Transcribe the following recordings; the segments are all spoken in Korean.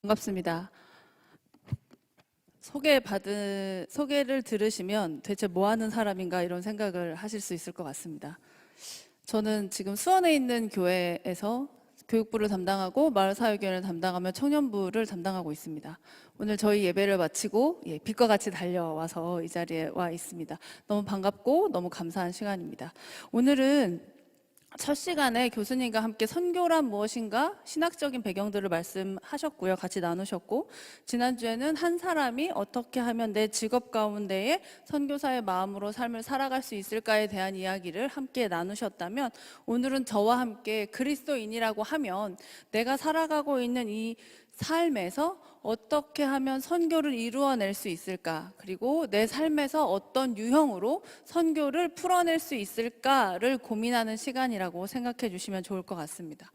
반갑습니다. 소개를 들으시면 대체 뭐 하는 사람인가 이런 생각을 하실 수 있을 것 같습니다. 저는 지금 수원에 있는 교회에서 교육부를 담당하고 마을사회교회를 담당하며 청년부를 담당하고 있습니다. 오늘 저희 예배를 마치고 빛과 같이 달려와서 이 자리에 와 있습니다. 너무 반갑고 너무 감사한 시간입니다. 오늘은 첫 시간에 교수님과 함께 선교란 무엇인가 신학적인 배경들을 말씀하셨고요. 같이 나누셨고, 지난주에는 한 사람이 어떻게 하면 내 직업 가운데에 선교사의 마음으로 삶을 살아갈 수 있을까에 대한 이야기를 함께 나누셨다면, 오늘은 저와 함께 그리스도인이라고 하면 내가 살아가고 있는 이 삶에서 어떻게 하면 선교를 이루어낼 수 있을까, 그리고 내 삶에서 어떤 유형으로 선교를 풀어낼 수 있을까를 고민하는 시간이라고 생각해 주시면 좋을 것 같습니다.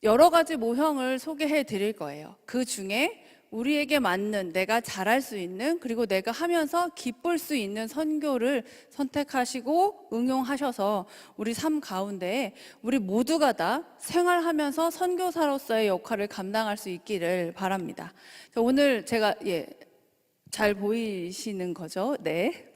여러 가지 모형을 소개해 드릴 거예요. 그 중에 우리에게 맞는, 내가 잘할 수 있는, 그리고 내가 하면서 기쁠 수 있는 선교를 선택하시고 응용하셔서 우리 삶 가운데에 우리 모두가 다 생활하면서 선교사로서의 역할을 감당할 수 있기를 바랍니다. 오늘 제가 잘 보이시는 거죠? 네.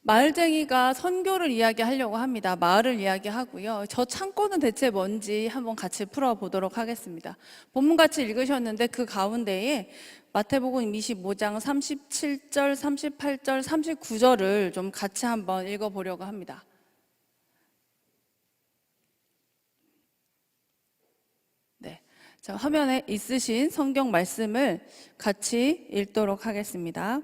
마을쟁이가 선교를 이야기하려고 합니다. 마을을 이야기하고요. 저 창고는 대체 뭔지 한번 같이 풀어보도록 하겠습니다. 본문 같이 읽으셨는데 그 가운데에 마태복음 25장 37절, 38절, 39절을 좀 같이 한번 읽어보려고 합니다. 네, 자, 화면에 있으신 성경 말씀을 같이 읽도록 하겠습니다.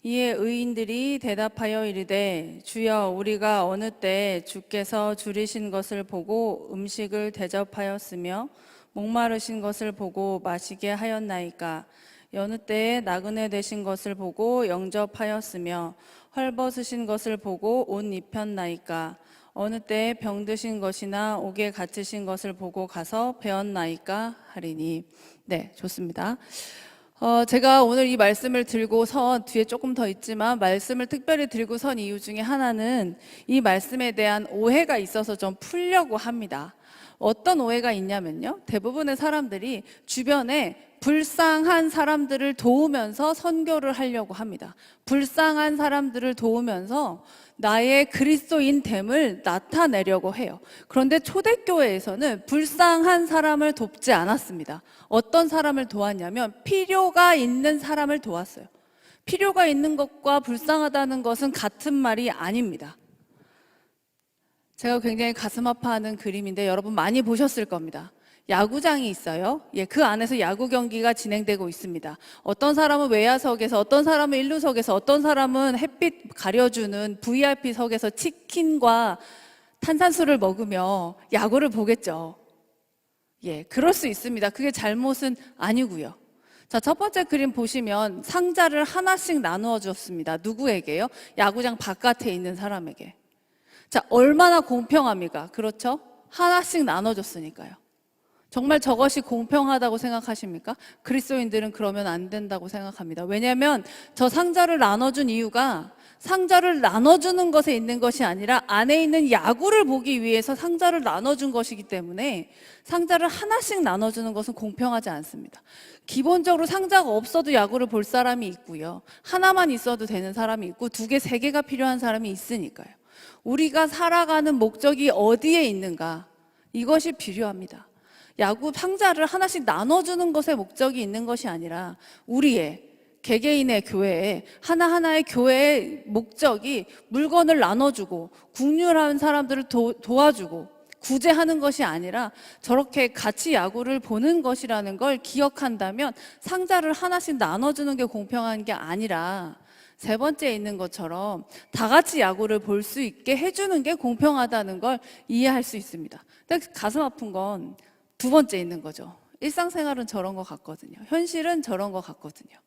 이에 의인들이 대답하여 이르되 주여 우리가 어느 때 주께서 줄이신 것을 보고 음식을 대접하였으며 목마르신 것을 보고 마시게 하였나이까. 여느 때에 나그네 되신 것을 보고 영접하였으며 헐벗으신 것을 보고 옷 입혔나이까. 어느 때에 병드신 것이나 옥에 갇히신 것을 보고 가서 배웠나이까 하리니. 네, 좋습니다. 제가 오늘 이 말씀을 들고선 뒤에 조금 더 있지만 말씀을 특별히 들고 선 이유 중에 하나는 이 말씀에 대한 오해가 있어서 좀 풀려고 합니다. 어떤 오해가 있냐면요, 대부분의 사람들이 주변에 불쌍한 사람들을 도우면서 선교를 하려고 합니다. 불쌍한 사람들을 도우면서 나의 그리스도인됨을 나타내려고 해요. 그런데 초대교회에서는 불쌍한 사람을 돕지 않았습니다. 어떤 사람을 도왔냐면 필요가 있는 사람을 도왔어요. 필요가 있는 것과 불쌍하다는 것은 같은 말이 아닙니다. 제가 굉장히 가슴 아파하는 그림인데 여러분 많이 보셨을 겁니다. 야구장이 있어요. 그 안에서 야구 경기가 진행되고 있습니다. 어떤 사람은 외야석에서, 어떤 사람은 일루석에서, 어떤 사람은 햇빛 가려주는 VIP석에서 치킨과 탄산수를 먹으며 야구를 보겠죠. 그럴 수 있습니다. 그게 잘못은 아니고요. 자, 첫 번째 그림 보시면 상자를 하나씩 나누어 줬습니다. 누구에게요? 야구장 바깥에 있는 사람에게. 자, 얼마나 공평합니까? 그렇죠? 하나씩 나눠줬으니까요. 정말 저것이 공평하다고 생각하십니까? 그리스도인들은 그러면 안 된다고 생각합니다. 왜냐하면 저 상자를 나눠준 이유가 상자를 나눠주는 것에 있는 것이 아니라 안에 있는 야구를 보기 위해서 상자를 나눠준 것이기 때문에 상자를 하나씩 나눠주는 것은 공평하지 않습니다. 기본적으로 상자가 없어도 야구를 볼 사람이 있고요. 하나만 있어도 되는 사람이 있고 두 개, 세 개가 필요한 사람이 있으니까요. 우리가 살아가는 목적이 어디에 있는가? 이것이 필요합니다. 야구 상자를 하나씩 나눠주는 것에 목적이 있는 것이 아니라 우리의 개개인의 교회에 하나하나의 교회의 목적이 물건을 나눠주고 국률한 사람들을 도와주고 구제하는 것이 아니라 저렇게 같이 야구를 보는 것이라는 걸 기억한다면 상자를 하나씩 나눠주는 게 공평한 게 아니라 세 번째에 있는 것처럼 다 같이 야구를 볼 수 있게 해주는 게 공평하다는 걸 이해할 수 있습니다. 근데 가슴 아픈 건 두 번째 있는 거죠. 일상생활은 저런 것 같거든요. 현실은 저런 것 같거든요.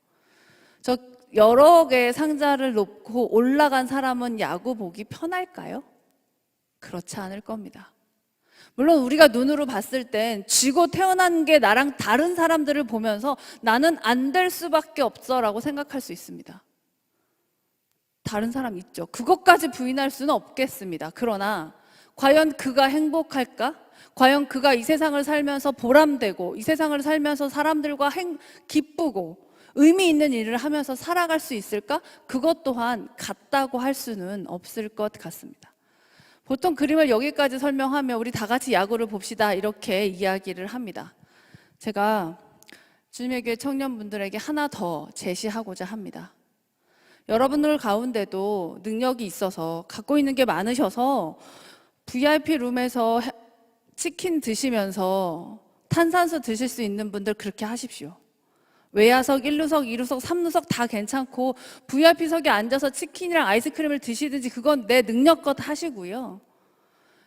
저 여러 개의 상자를 놓고 올라간 사람은 야구 보기 편할까요? 그렇지 않을 겁니다. 물론 우리가 눈으로 봤을 땐 쥐고 태어난 게 나랑 다른 사람들을 보면서 나는 안 될 수밖에 없어라고 생각할 수 있습니다. 다른 사람 있죠. 그것까지 부인할 수는 없겠습니다. 그러나 과연 그가 행복할까? 과연 그가 이 세상을 살면서 보람되고 이 세상을 살면서 사람들과 기쁘고 의미 있는 일을 하면서 살아갈 수 있을까? 그것 또한 같다고 할 수는 없을 것 같습니다. 보통 그림을 여기까지 설명하면 우리 다 같이 야구를 봅시다 이렇게 이야기를 합니다. 제가 주님의 교회 청년분들에게 하나 더 제시하고자 합니다. 여러분들 가운데도 능력이 있어서 갖고 있는 게 많으셔서 VIP 룸에서 치킨 드시면서 탄산수 드실 수 있는 분들 그렇게 하십시오. 외야석, 1루석, 2루석, 3루석 다 괜찮고 VIP석에 앉아서 치킨이랑 아이스크림을 드시든지 그건 내 능력껏 하시고요.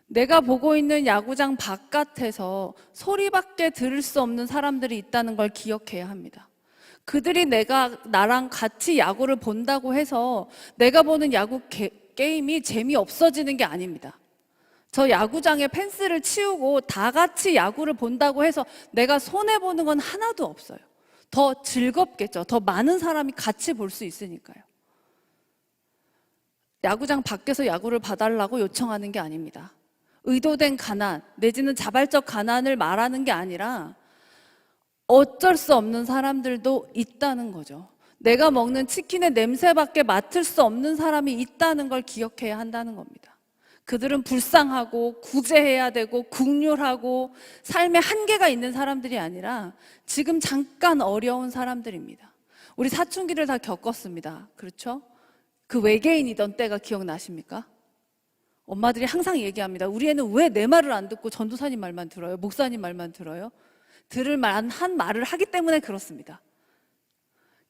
내가 보고 있는 야구장 바깥에서 소리밖에 들을 수 없는 사람들이 있다는 걸 기억해야 합니다. 그들이 나랑 같이 야구를 본다고 해서 내가 보는 야구 게임이 재미없어지는 게 아닙니다. 저 야구장에 펜스를 치우고 다 같이 야구를 본다고 해서 내가 손해보는 건 하나도 없어요. 더 즐겁겠죠. 더 많은 사람이 같이 볼 수 있으니까요. 야구장 밖에서 야구를 봐달라고 요청하는 게 아닙니다. 의도된 가난, 내지는 자발적 가난을 말하는 게 아니라 어쩔 수 없는 사람들도 있다는 거죠. 내가 먹는 치킨의 냄새밖에 맡을 수 없는 사람이 있다는 걸 기억해야 한다는 겁니다. 그들은 불쌍하고 구제해야 되고 국률하고 삶에 한계가 있는 사람들이 아니라 지금 잠깐 어려운 사람들입니다. 우리 사춘기를 다 겪었습니다. 그렇죠? 그 외계인이던 때가 기억나십니까? 엄마들이 항상 얘기합니다. 우리 애는 왜 내 말을 안 듣고 전도사님 말만 들어요? 목사님 말만 들어요? 들을 만한 말을 하기 때문에 그렇습니다.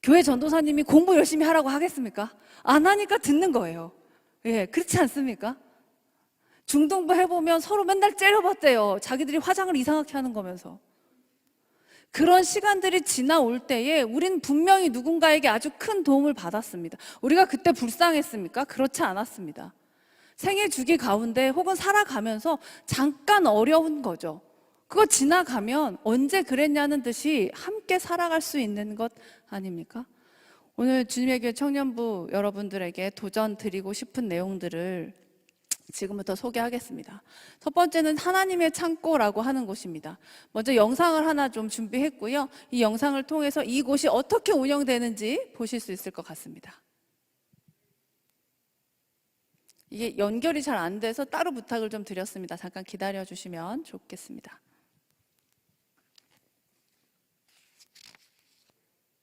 교회 전도사님이 공부 열심히 하라고 하겠습니까? 안 하니까 듣는 거예요. 예, 그렇지 않습니까? 중등부 해보면 서로 맨날 째려봤대요. 자기들이 화장을 이상하게 하는 거면서. 그런 시간들이 지나올 때에 우린 분명히 누군가에게 아주 큰 도움을 받았습니다. 우리가 그때 불쌍했습니까? 그렇지 않았습니다. 생애 주기 가운데 혹은 살아가면서 잠깐 어려운 거죠. 그거 지나가면 언제 그랬냐는 듯이 함께 살아갈 수 있는 것 아닙니까? 오늘 주님의 교회 청년부 여러분들에게 도전 드리고 싶은 내용들을 지금부터 소개하겠습니다. 첫 번째는 하나님의 창고라고 하는 곳입니다. 먼저 영상을 하나 좀 준비했고요. 이 영상을 통해서 이곳이 어떻게 운영되는지 보실 수 있을 것 같습니다. 이게 연결이 잘 안 돼서 따로 부탁을 좀 드렸습니다. 잠깐 기다려 주시면 좋겠습니다.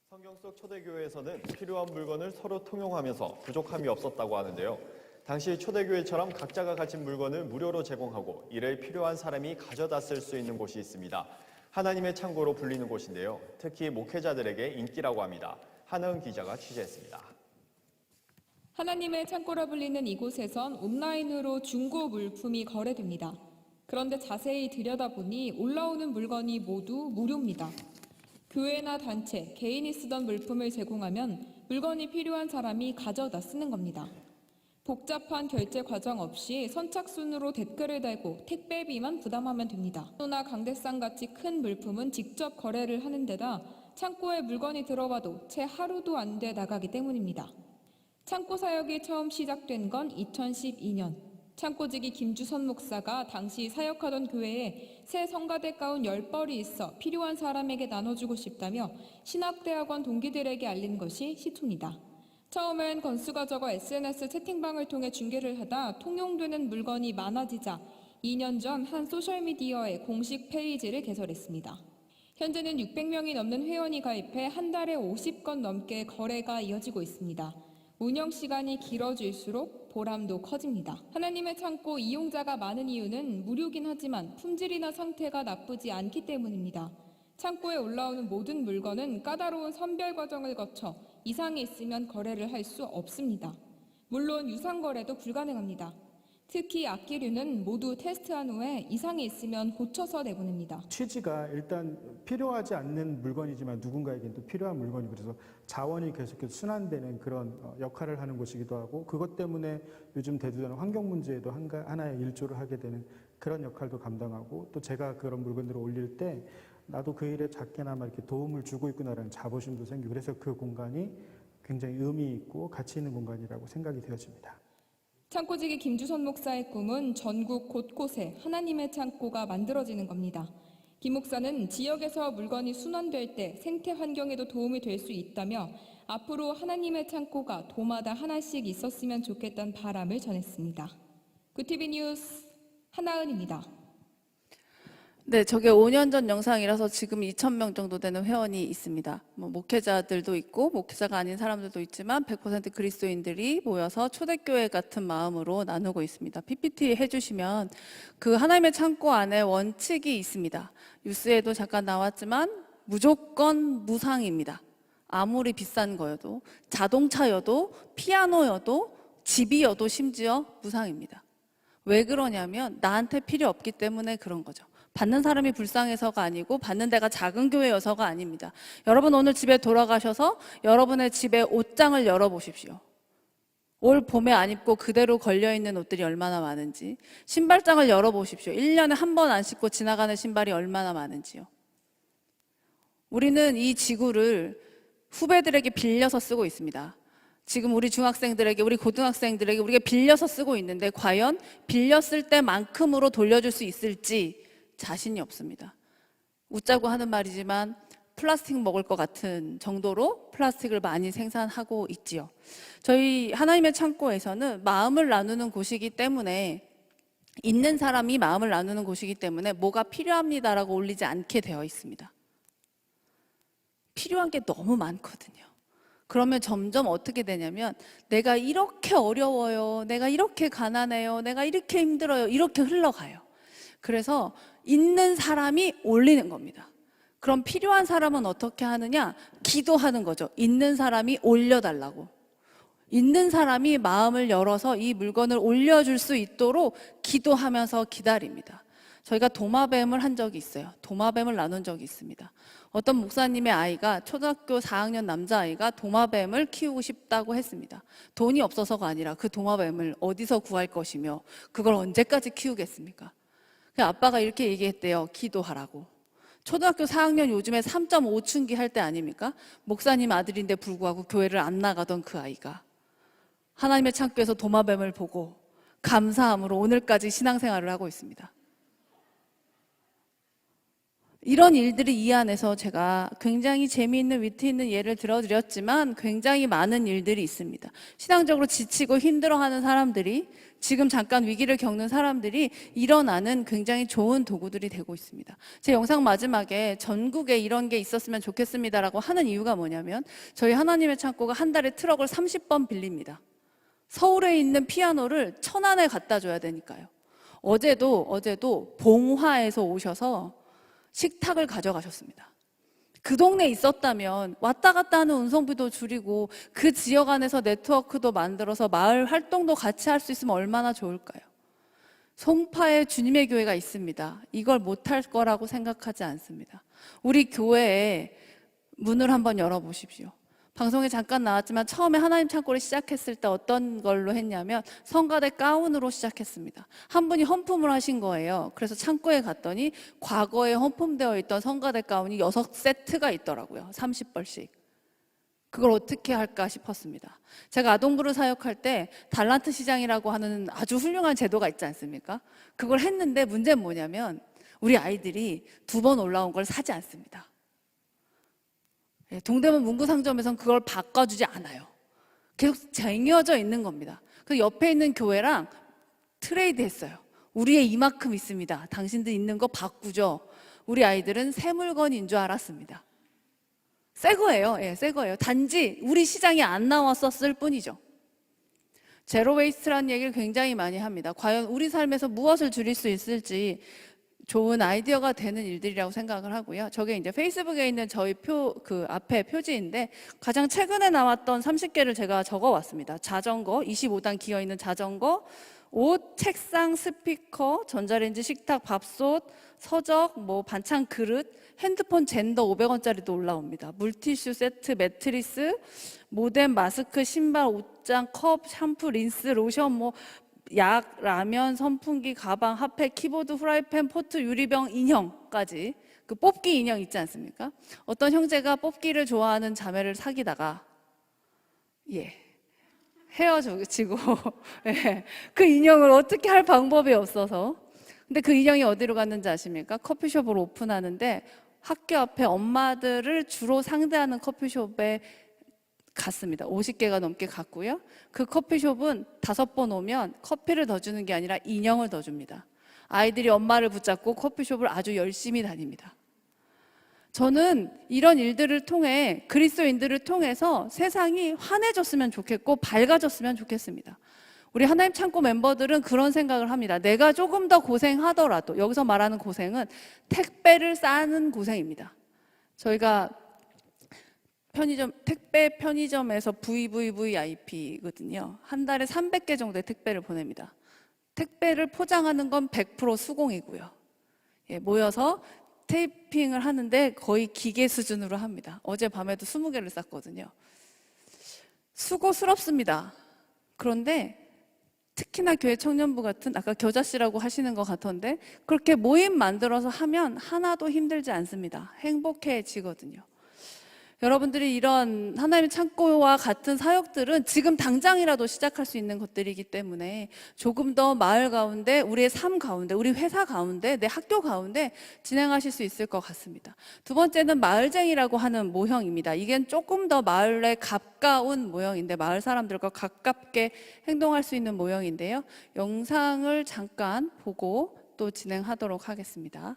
성경 속 초대교회에서는 필요한 물건을 서로 통용하면서 부족함이 없었다고 하는데요. 당시 초대교회처럼 각자가 가진 물건을 무료로 제공하고 이를 필요한 사람이 가져다 쓸 수 있는 곳이 있습니다. 하나님의 창고로 불리는 곳인데요. 특히 목회자들에게 인기라고 합니다. 한은 기자가 취재했습니다. 하나님의 창고라 불리는 이곳에선 온라인으로 중고 물품이 거래됩니다. 그런데 자세히 들여다보니 올라오는 물건이 모두 무료입니다. 교회나 단체, 개인이 쓰던 물품을 제공하면 물건이 필요한 사람이 가져다 쓰는 겁니다. 복잡한 결제 과정 없이 선착순으로 댓글을 달고 택배비만 부담하면 됩니다. 소나 강대상같이 큰 물품은 직접 거래를 하는 데다 창고에 물건이 들어와도 채 하루도 안 돼 나가기 때문입니다. 창고 사역이 처음 시작된 건 2012년. 창고직이 김주선 목사가 당시 사역하던 교회에 새 성가대 가운 10벌이 있어 필요한 사람에게 나눠주고 싶다며 신학대학원 동기들에게 알린 것이 시초입니다. 처음엔 건수가 적어 SNS 채팅방을 통해 중계를 하다 통용되는 물건이 많아지자 2년 전 한 소셜미디어에 공식 페이지를 개설했습니다. 현재는 600명이 넘는 회원이 가입해 한 달에 50건 넘게 거래가 이어지고 있습니다. 운영 시간이 길어질수록 보람도 커집니다. 하나님의 창고 이용자가 많은 이유는 무료긴 하지만 품질이나 상태가 나쁘지 않기 때문입니다. 창고에 올라오는 모든 물건은 까다로운 선별 과정을 거쳐 이상이 있으면 거래를 할 수 없습니다. 물론 유상 거래도 불가능합니다. 특히 악기류는 모두 테스트한 후에 이상이 있으면 고쳐서 내보냅니다. 취지가 일단 필요하지 않는 물건이지만 누군가에겐 또 필요한 물건이고 그래서 자원이 계속해서 순환되는 그런 역할을 하는 곳이기도 하고 그것 때문에 요즘 대두되는 환경 문제에도 하나의 일조를 하게 되는 그런 역할도 감당하고 또 제가 그런 물건들을 올릴 때 나도 그 일에 작게나마 이렇게 도움을 주고 있구나라는 자부심도 생기고 그래서 그 공간이 굉장히 의미 있고 가치 있는 공간이라고 생각이 되어집니다. 창고지기 김주선 목사의 꿈은 전국 곳곳에 하나님의 창고가 만들어지는 겁니다. 김 목사는 지역에서 물건이 순환될 때 생태 환경에도 도움이 될 수 있다며 앞으로 하나님의 창고가 도마다 하나씩 있었으면 좋겠다는 바람을 전했습니다. 구티비 뉴스 하나은입니다. 네, 저게 5년 전 영상이라서 지금 2,000명 정도 되는 회원이 있습니다. 목회자들도 있고 목회자가 아닌 사람들도 있지만 100% 그리스도인들이 모여서 초대교회 같은 마음으로 나누고 있습니다. PPT 해주시면 그 하나님의 창고 안에 원칙이 있습니다. 뉴스에도 잠깐 나왔지만 무조건 무상입니다. 아무리 비싼 거여도, 자동차여도, 피아노여도, 집이여도 심지어 무상입니다. 왜 그러냐면 나한테 필요 없기 때문에 그런 거죠. 받는 사람이 불쌍해서가 아니고 받는 데가 작은 교회여서가 아닙니다. 여러분 오늘 집에 돌아가셔서 여러분의 집에 옷장을 열어보십시오. 올 봄에 안 입고 그대로 걸려있는 옷들이 얼마나 많은지, 신발장을 열어보십시오. 1년에 한 번 안 신고 지나가는 신발이 얼마나 많은지요. 우리는 이 지구를 후배들에게 빌려서 쓰고 있습니다. 지금 우리 중학생들에게, 우리 고등학생들에게 우리가 빌려서 쓰고 있는데 과연 빌렸을 때만큼으로 돌려줄 수 있을지 자신이 없습니다. 웃자고 하는 말이지만 플라스틱 먹을 것 같은 정도로 플라스틱을 많이 생산하고 있지요. 저희 하나님의 창고에서는 마음을 나누는 곳이기 때문에, 있는 사람이 마음을 나누는 곳이기 때문에 뭐가 필요합니다라고 올리지 않게 되어 있습니다. 필요한 게 너무 많거든요. 그러면 점점 어떻게 되냐면 내가 이렇게 어려워요, 내가 이렇게 가난해요, 내가 이렇게 힘들어요, 이렇게 흘러가요. 그래서 있는 사람이 올리는 겁니다. 그럼 필요한 사람은 어떻게 하느냐? 기도하는 거죠. 있는 사람이 올려달라고. 있는 사람이 마음을 열어서 이 물건을 올려줄 수 있도록 기도하면서 기다립니다. 저희가 도마뱀을 한 적이 있어요. 도마뱀을 나눈 적이 있습니다. 어떤 목사님의 아이가, 초등학교 4학년 남자아이가 도마뱀을 키우고 싶다고 했습니다. 돈이 없어서가 아니라 그 도마뱀을 어디서 구할 것이며 그걸 언제까지 키우겠습니까? 아빠가 이렇게 얘기했대요. 기도하라고. 초등학교 4학년 요즘에 3.5춘기 할 때 아닙니까? 목사님 아들인데 불구하고 교회를 안 나가던 그 아이가 하나님의 창고에서 도마뱀을 보고 감사함으로 오늘까지 신앙생활을 하고 있습니다. 이런 일들이 이 안에서 제가 굉장히 재미있는 위트 있는 예를 들어드렸지만 굉장히 많은 일들이 있습니다. 신앙적으로 지치고 힘들어하는 사람들이, 지금 잠깐 위기를 겪는 사람들이 일어나는 굉장히 좋은 도구들이 되고 있습니다. 제 영상 마지막에 전국에 이런 게 있었으면 좋겠습니다라고 하는 이유가 뭐냐면 저희 하나님의 창고가 한 달에 트럭을 30번 빌립니다. 서울에 있는 피아노를 천안에 갖다 줘야 되니까요. 어제도 봉화에서 오셔서 식탁을 가져가셨습니다. 그 동네에 있었다면 왔다 갔다 하는 운송비도 줄이고 그 지역 안에서 네트워크도 만들어서 마을 활동도 같이 할 수 있으면 얼마나 좋을까요? 송파에 주님의 교회가 있습니다. 이걸 못할 거라고 생각하지 않습니다. 우리 교회에 문을 한번 열어보십시오. 방송에 잠깐 나왔지만 처음에 하나님 창고를 시작했을 때 어떤 걸로 했냐면 성가대 가운으로 시작했습니다. 한 분이 헌품을 하신 거예요. 그래서 창고에 갔더니 과거에 헌품되어 있던 성가대 가운이 6세트가 있더라고요. 30벌씩. 그걸 어떻게 할까 싶었습니다. 제가 아동부를 사역할 때 달란트 시장이라고 하는 아주 훌륭한 제도가 있지 않습니까? 그걸 했는데 문제는 뭐냐면 우리 아이들이 2번 올라온 걸 사지 않습니다. 동대문 문구상점에서는 그걸 바꿔주지 않아요. 계속 쟁여져 있는 겁니다. 그 옆에 있는 교회랑 트레이드 했어요. 우리의 이만큼 있습니다. 당신들 있는 거 바꾸죠. 우리 아이들은 새 물건인 줄 알았습니다. 새 거예요. 새 거예요. 단지 우리 시장에 안 나왔었을 뿐이죠. 제로 웨이스트라는 얘기를 굉장히 많이 합니다. 과연 우리 삶에서 무엇을 줄일 수 있을지 좋은 아이디어가 되는 일들이라고 생각을 하고요. 저게 이제 페이스북에 있는 저희 그 앞에 표지인데 가장 최근에 나왔던 30개를 제가 적어 왔습니다. 자전거, 25단 기어 있는 자전거, 옷, 책상, 스피커, 전자레인지, 식탁, 밥솥, 서적, 반찬 그릇, 핸드폰 젠더 500원짜리도 올라옵니다. 물티슈 세트, 매트리스, 모뎀, 마스크, 신발, 옷장, 컵, 샴푸, 린스, 로션, 약, 라면, 선풍기, 가방, 핫팩, 키보드, 후라이팬, 포트, 유리병, 인형까지. 그 뽑기 인형 있지 않습니까? 어떤 형제가 뽑기를 좋아하는 자매를 사귀다가 헤어지고 예, 그 인형을 어떻게 할 방법이 없어서. 근데 그 인형이 어디로 갔는지 아십니까? 커피숍을 오픈하는데 학교 앞에 엄마들을 주로 상대하는 커피숍에 갔습니다. 50개가 넘게 갔고요. 그 커피숍은 5번 오면 커피를 더 주는 게 아니라 인형을 더 줍니다. 아이들이 엄마를 붙잡고 커피숍을 아주 열심히 다닙니다. 저는 이런 일들을 통해, 그리스도인들을 통해서 세상이 환해졌으면 좋겠고 밝아졌으면 좋겠습니다. 우리 하나님 창고 멤버들은 그런 생각을 합니다. 내가 조금 더 고생하더라도, 여기서 말하는 고생은 택배를 싸는 고생입니다. 저희가 택배 편의점에서 VVVIP거든요. 한 달에 300개 정도의 택배를 보냅니다. 택배를 포장하는 건 100% 수공이고요. 예, 모여서 테이핑을 하는데 거의 기계 수준으로 합니다. 어젯밤에도 20개를 쌌거든요. 수고스럽습니다. 그런데 특히나 교회 청년부 같은, 아까 겨자씨라고 하시는 것 같던데, 그렇게 모임 만들어서 하면 하나도 힘들지 않습니다. 행복해지거든요. 여러분들이 이런 하나님의 창고와 같은 사역들은 지금 당장이라도 시작할 수 있는 것들이기 때문에 조금 더 마을 가운데, 우리의 삶 가운데, 우리 회사 가운데, 내 학교 가운데 진행하실 수 있을 것 같습니다. 두 번째는 마을쟁이라고 하는 모형입니다. 이게 조금 더 마을에 가까운 모형인데, 마을 사람들과 가깝게 행동할 수 있는 모형인데요. 영상을 잠깐 보고 또 진행하도록 하겠습니다.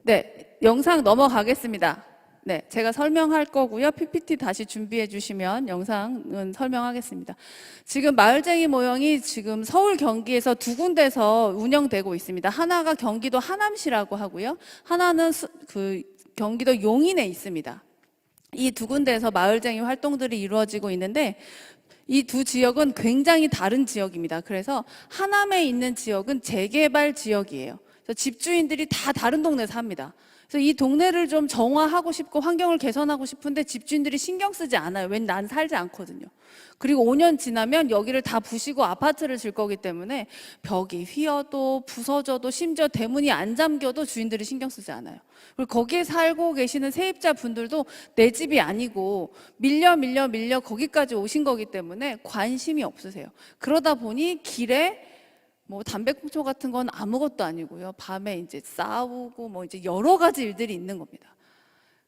네, 영상 넘어가겠습니다. 네, 제가 설명할 거고요. PPT 다시 준비해 주시면 영상은 설명하겠습니다. 지금 마을쟁이 모형이 지금 서울 경기에서 2군데서 운영되고 있습니다. 하나가 경기도 하남시라고 하고요. 하나는 경기도 용인에 있습니다. 이 2군데에서 마을쟁이 활동들이 이루어지고 있는데, 이 두 지역은 굉장히 다른 지역입니다. 그래서 하남에 있는 지역은 재개발 지역이에요. 집주인들이 다 다른 동네 삽니다. 그래서 이 동네를 좀 정화하고 싶고 환경을 개선하고 싶은데 집주인들이 신경 쓰지 않아요. 왠 난 살지 않거든요. 그리고 5년 지나면 여기를 다 부시고 아파트를 질 거기 때문에 벽이 휘어도 부서져도 심지어 대문이 안 잠겨도 주인들이 신경 쓰지 않아요. 그리고 거기에 살고 계시는 세입자 분들도 내 집이 아니고 밀려 거기까지 오신 거기 때문에 관심이 없으세요. 그러다 보니 길에 뭐 담배꽁초 같은 건 아무것도 아니고요. 밤에 이제 싸우고 뭐 이제 여러 가지 일들이 있는 겁니다.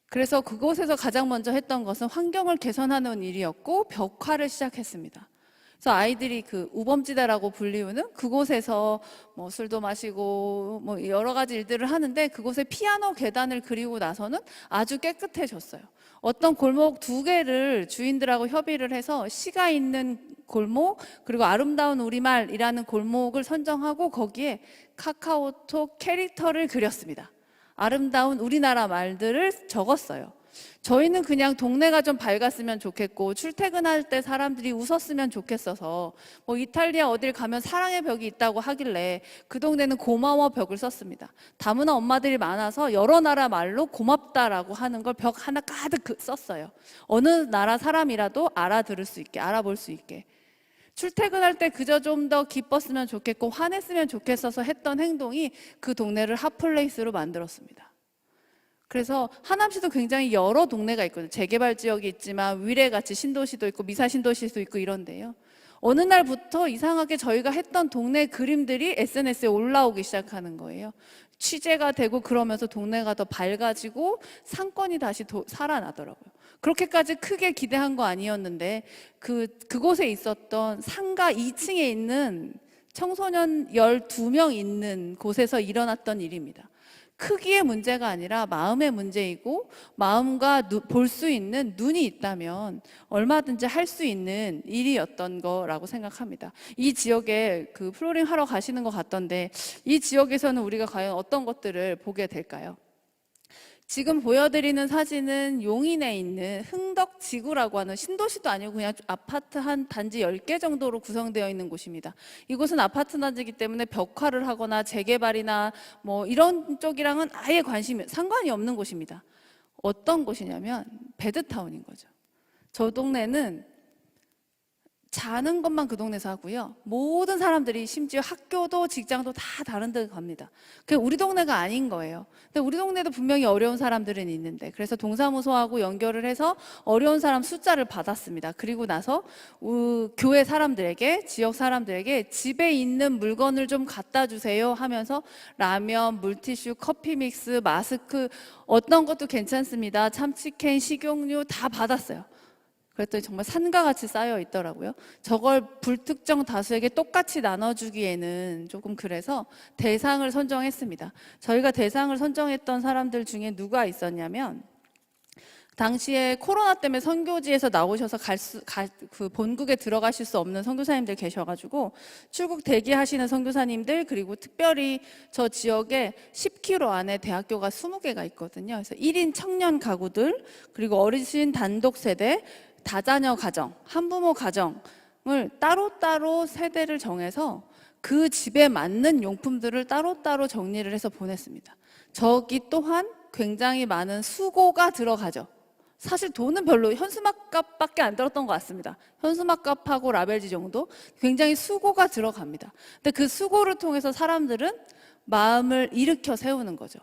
그래서 그곳에서 가장 먼저 했던 것은 환경을 개선하는 일이었고 벽화를 시작했습니다. 그래서 아이들이 그 우범지대라고 불리우는 그곳에서 뭐 술도 마시고 뭐 여러 가지 일들을 하는데, 그곳에 피아노 계단을 그리고 나서는 아주 깨끗해졌어요. 어떤 골목 2개를 주인들하고 협의를 해서 시가 있는 골목, 그리고 아름다운 우리말이라는 골목을 선정하고 거기에 카카오톡 캐릭터를 그렸습니다. 아름다운 우리나라 말들을 적었어요. 저희는 그냥 동네가 좀 밝았으면 좋겠고 출퇴근할 때 사람들이 웃었으면 좋겠어서 뭐 이탈리아 어딜 가면 사랑의 벽이 있다고 하길래 그 동네는 고마워 벽을 썼습니다. 다문화 엄마들이 많아서 여러 나라 말로 고맙다라고 하는 걸 벽 하나 가득 썼어요. 어느 나라 사람이라도 알아들을 수 있게, 알아볼 수 있게. 출퇴근할 때 그저 좀 더 기뻤으면 좋겠고 화냈으면 좋겠어서 했던 행동이 그 동네를 핫플레이스로 만들었습니다. 그래서 하남시도 굉장히 여러 동네가 있거든요. 재개발 지역이 있지만 위례같이 신도시도 있고 미사 신도시도 있고 이런데요. 어느 날부터 이상하게 저희가 했던 동네 그림들이 SNS에 올라오기 시작하는 거예요. 취재가 되고 그러면서 동네가 더 밝아지고 상권이 다시 살아나더라고요. 그렇게까지 크게 기대한 거 아니었는데 그곳에 있었던 상가 2층에 있는 청소년 12명 있는 곳에서 일어났던 일입니다. 크기의 문제가 아니라 마음의 문제이고, 마음과 볼 수 있는 눈이 있다면 얼마든지 할 수 있는 일이었던 거라고 생각합니다. 이 지역에 그 플로링 하러 가시는 것 같던데, 이 지역에서는 우리가 과연 어떤 것들을 보게 될까요? 지금 보여드리는 사진은 용인에 있는 흥덕지구라고 하는 신도시도 아니고 그냥 아파트 한 단지 10개 정도로 구성되어 있는 곳입니다. 이곳은 아파트 단지이기 때문에 벽화를 하거나 재개발이나 뭐 이런 쪽이랑은 아예 상관이 없는 곳입니다. 어떤 곳이냐면 베드타운인 거죠. 저 동네는 자는 것만 그 동네에서 하고요. 모든 사람들이 심지어 학교도 직장도 다 다른 데 갑니다. 그게 우리 동네가 아닌 거예요. 근데 우리 동네도 분명히 어려운 사람들은 있는데, 그래서 동사무소하고 연결을 해서 어려운 사람 숫자를 받았습니다. 그리고 나서 교회 사람들에게, 지역 사람들에게 집에 있는 물건을 좀 갖다 주세요 하면서 라면, 물티슈, 커피 믹스, 마스크, 어떤 것도 괜찮습니다. 참치캔, 식용유 다 받았어요. 그랬더니 정말 산과 같이 쌓여 있더라고요. 저걸 불특정 다수에게 똑같이 나눠주기에는 조금 그래서 대상을 선정했습니다. 저희가 대상을 선정했던 사람들 중에 누가 있었냐면, 당시에 코로나 때문에 선교지에서 나오셔서 그 본국에 들어가실 수 없는 선교사님들 계셔가지고 출국 대기하시는 선교사님들, 그리고 특별히 저 지역에 10km 안에 대학교가 20개가 있거든요. 그래서 1인 청년 가구들, 그리고 어르신 단독 세대, 다자녀 가정, 한부모 가정을 따로따로 세대를 정해서 그 집에 맞는 용품들을 따로따로 정리를 해서 보냈습니다. 저기 또한 굉장히 많은 수고가 들어가죠. 사실 돈은 별로 현수막 값밖에 안 들었던 것 같습니다. 현수막 값하고 라벨지 정도 굉장히 수고가 들어갑니다. 근데 그 수고를 통해서 사람들은 마음을 일으켜 세우는 거죠.